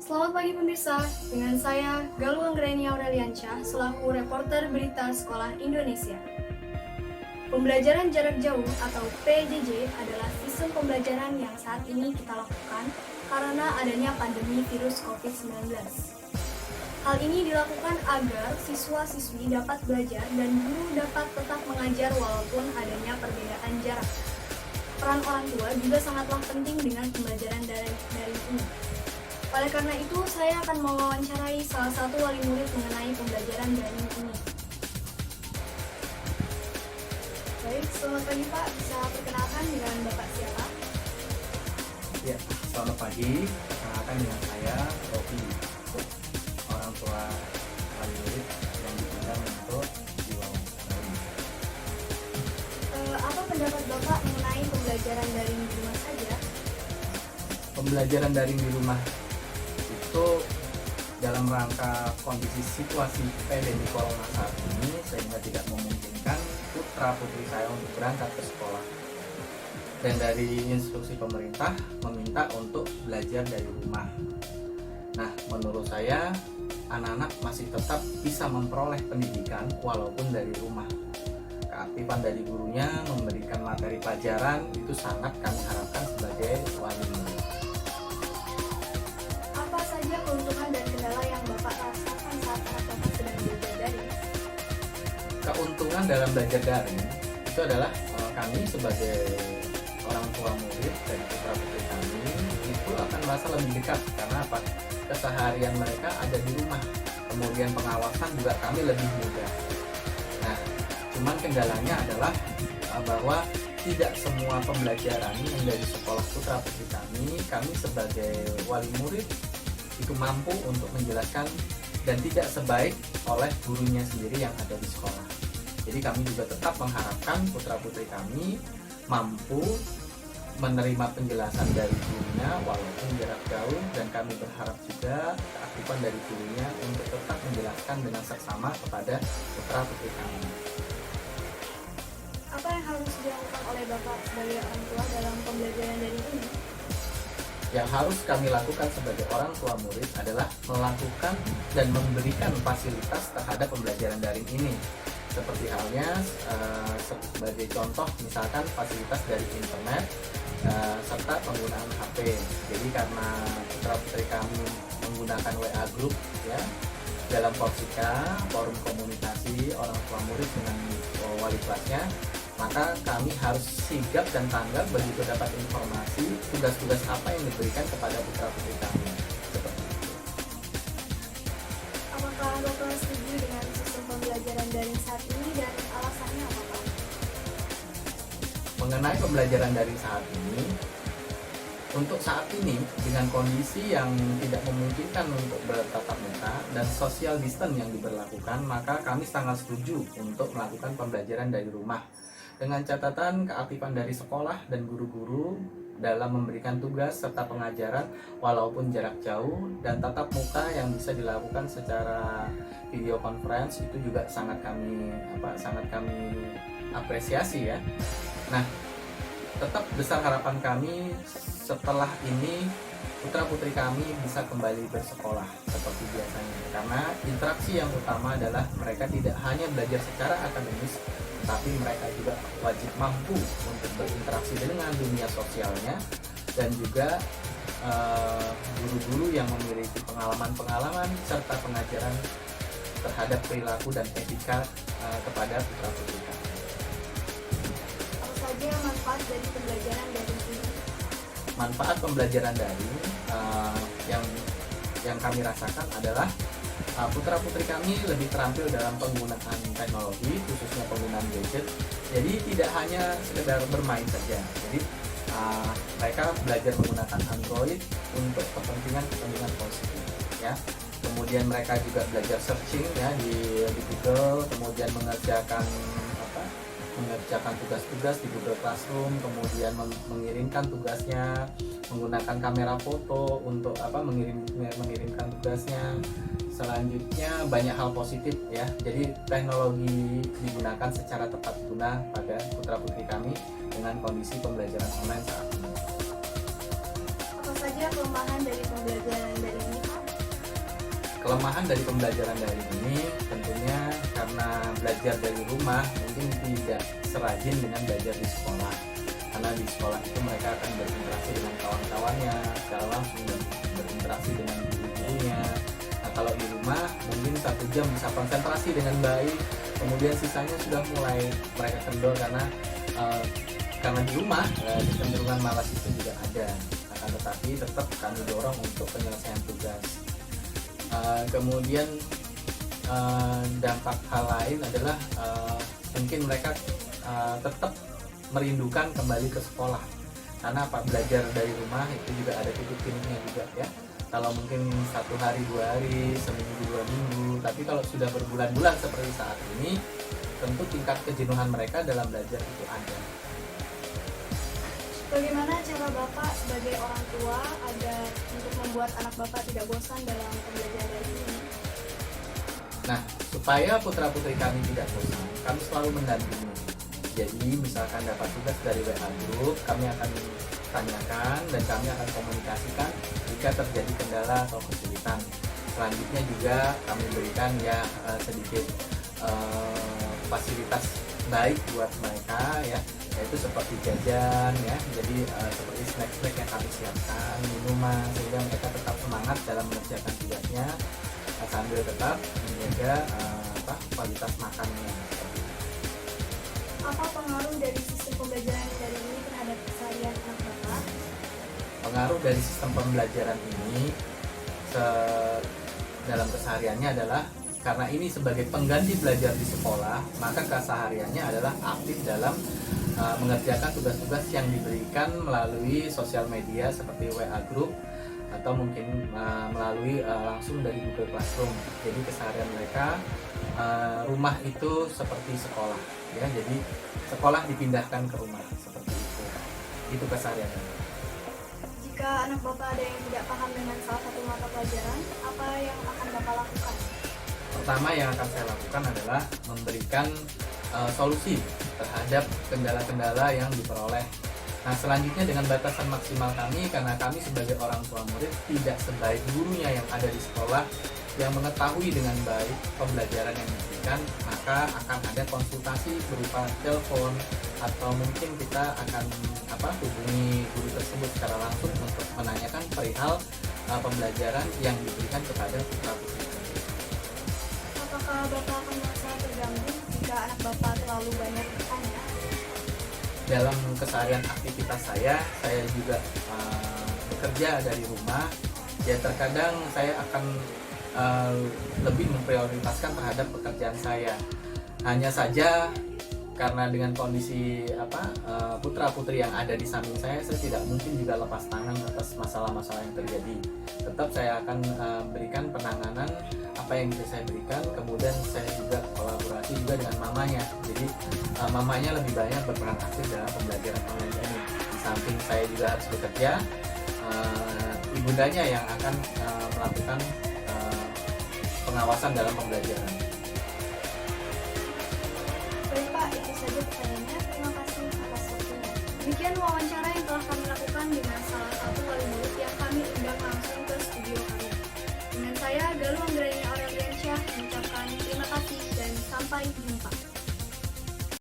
Selamat pagi pemirsa, dengan saya Galuh Anggreni Aureliansyah selaku reporter berita Sekolah Indonesia. Pembelajaran jarak jauh atau PJJ adalah sistem pembelajaran yang saat ini kita lakukan karena adanya pandemi virus COVID-19. Hal ini dilakukan agar siswa-siswi dapat belajar dan guru dapat tetap mengajar walaupun adanya perbedaan jarak. Peran orang tua juga sangatlah penting dengan pembelajaran daring ini. Oleh karena itu, saya akan mewawancarai salah satu wali murid mengenai pembelajaran daring ini. Baik, selamat pagi Pak. Bisa perkenalkan dengan Bapak siapa? Ya, selamat pagi. Perkenalkan dengan saya, Robi, orang tua wali murid yang diundang untuk diwawancarai. Apa pendapat Bapak mengenai pembelajaran daring di rumah saja? Pembelajaran daring di rumah itu dalam rangka kondisi situasi pandemi corona saat ini sehingga tidak memungkinkan putra putri saya untuk berangkat ke sekolah. Dan dari instruksi pemerintah meminta untuk belajar dari rumah. Nah, menurut saya anak-anak masih tetap bisa memperoleh pendidikan walaupun dari rumah. Keaktifan dari gurunya memberikan materi pelajaran itu sangat kami harapkan sebagai wali murid. Apa saja keuntungan dan kendala yang Bapak rasakan saat anak Bapak sedang belajar daring? Keuntungan dalam belajar daring itu adalah kami sebagai orang tua murid dan putra putri kami itu akan merasa lebih dekat karena apa? Keseharian mereka ada di rumah, kemudian pengawasan juga kami lebih mudah. Nah, cuman kendalanya adalah bahwa tidak semua pembelajaran yang dari sekolah putra putri kami sebagai wali murid itu mampu untuk menjelaskan dan tidak sebaik oleh gurunya sendiri yang ada di sekolah. Jadi kami juga tetap mengharapkan putra putri kami mampu menerima penjelasan dari gurunya walaupun jarak jauh, dan kami berharap juga keaktifan dari gurunya untuk tetap menjelaskan dengan seksama kepada putra putri kami. Apa yang harus dilakukan oleh Bapak sebagai orang tua dalam pembelajaran daring ini? Yang harus kami lakukan sebagai orang tua murid adalah melakukan dan memberikan fasilitas terhadap pembelajaran daring ini. Seperti halnya sebagai contoh misalkan fasilitas dari internet serta penggunaan HP. Jadi karena putra putri kami menggunakan WA group ya dalam Porsika, forum komunikasi orang tua murid dengan wali kelasnya, maka kami harus sigap dan tanggap begitu dapat informasi tugas-tugas apa yang diberikan kepada putra putri kami. Seperti itu. Apakah Bapak setuju dengan sistem pembelajaran daring saat ini dan alasannya apa Pak? Mengenai pembelajaran daring saat ini, untuk saat ini dengan kondisi yang tidak memungkinkan untuk bertatap muka dan social distance yang diberlakukan, maka kami sangat setuju untuk melakukan pembelajaran dari rumah dengan catatan keaktifan dari sekolah dan guru-guru dalam memberikan tugas serta pengajaran walaupun jarak jauh, dan tatap muka yang bisa dilakukan secara video conference itu juga sangat kami apresiasi ya. Nah, tetap besar harapan kami setelah ini putra putri kami bisa kembali bersekolah seperti biasanya, karena interaksi yang utama adalah mereka tidak hanya belajar secara akademis, tapi mereka juga wajib mampu untuk berinteraksi dengan dunia sosialnya, dan juga guru-guru yang memiliki pengalaman-pengalaman serta pengajaran terhadap perilaku dan etika kepada putra putri kami. Apa saja manfaat dari pembelajaran daring ini? Manfaat pembelajaran daring yang kami rasakan adalah putra putri kami lebih terampil dalam penggunaan teknologi, khususnya penggunaan gadget. Jadi tidak hanya sekedar bermain saja. Jadi mereka belajar menggunakan Android untuk kepentingan positif ya. Kemudian mereka juga belajar searching ya di Google, kemudian mengerjakan tugas-tugas di Google Classroom, kemudian mengirimkan tugasnya menggunakan kamera foto untuk mengirimkan tugasnya. Selanjutnya banyak hal positif ya. Jadi teknologi digunakan secara tepat guna pada putra putri kami dengan kondisi pembelajaran online saat ini. Apa saja kelemahan dari pembelajaran daring ini Pak? kelemahan dari pembelajaran daring ini tentunya karena belajar dari rumah mungkin tidak serajin dengan belajar di sekolah, karena di sekolah itu mereka akan berinteraksi dengan kawan-kawannya secara langsung dan berinteraksi dengan guru-gurunya. Nah, kalau di rumah mungkin 1 jam bisa konsentrasi dengan baik, kemudian sisanya sudah mulai mereka kendor karena di rumah kecenderungan malas itu juga ada. Akan tetapi tetap kami dorong untuk penyelesaian tugas. Kemudian dampak hal lain adalah mungkin mereka tetap merindukan kembali ke sekolah, karena belajar dari rumah itu juga ada titik jenuhnya juga ya. Kalau mungkin 1 hari 2 hari, seminggu 2 minggu, tapi kalau sudah berbulan-bulan seperti saat ini, tentu tingkat kejenuhan mereka dalam belajar itu ada. Bagaimana cara Bapak sebagai orang tua agar untuk membuat anak Bapak tidak bosan dalam pembelajaran ini? Nah, supaya putra-putri kami tidak bosan, kami selalu mendampingi. Jadi, misalkan dapat tugas dari WA Group, kami akan tanyakan dan kami akan komunikasikan jika terjadi kendala atau kesulitan. Selanjutnya juga kami berikan sedikit fasilitas baik buat mereka ya, yaitu seperti jajan ya, jadi seperti snack-snack yang kami siapkan, minuman, sehingga mereka tetap semangat dalam mengerjakan tugasnya sambil tetap menjaga kualitas makannya. Apa pengaruh dari sistem pembelajaran daring ini terhadap keseharian anak Bapak? Pengaruh dari sistem pembelajaran ini dalam kesehariannya adalah karena ini sebagai pengganti belajar di sekolah, maka kesehariannya adalah aktif dalam mengerjakan tugas-tugas yang diberikan melalui sosial media seperti WA Group atau mungkin melalui langsung dari Google Classroom. Jadi keseharian mereka rumah itu seperti sekolah ya, jadi sekolah dipindahkan ke rumah seperti itu kesehariannya. Jika anak Bapak ada yang tidak paham dengan salah satu mata pelajaran, apa yang akan Bapak lakukan? Pertama yang akan saya lakukan adalah memberikan solusi terhadap kendala-kendala yang diperoleh. Nah, selanjutnya dengan batasan maksimal kami, karena kami sebagai orang tua murid tidak sebaik gurunya yang ada di sekolah yang mengetahui dengan baik pembelajaran yang diberikan, maka akan ada konsultasi berupa telepon atau mungkin kita akan hubungi guru tersebut secara langsung untuk menanyakan perihal pembelajaran yang diberikan kepada putra-putri. Apakah Bapak akan merasa terganggu jika anak Bapak terlalu banyak bertanya? Dalam keseharian aktivitas saya juga bekerja dari rumah. Ya terkadang saya akan lebih memprioritaskan terhadap pekerjaan saya. Hanya saja karena dengan kondisi putra-putri yang ada di samping saya tidak mungkin juga lepas tangan atas masalah-masalah yang terjadi. Tetap saya akan berikan penanganan apa yang bisa saya berikan, kemudian saya juga kolaborasi juga dengan mamanya. Jadi mamanya lebih banyak berperan aktif dalam pembelajaran online ini. Di samping saya juga harus bekerja, ibundanya yang akan melakukan pengawasan dalam pembelajaran. Baik Pak, itu saja pertanyaannya. Terima kasih atas waktunya. Demikian wawancara yang telah kami lakukan dengan salah satu wali murid yang kami undang langsung ke studio kami. Dengan saya, Galuh Anggreni Aureliansyah, mengucapkan terima kasih dan sampai jumpa.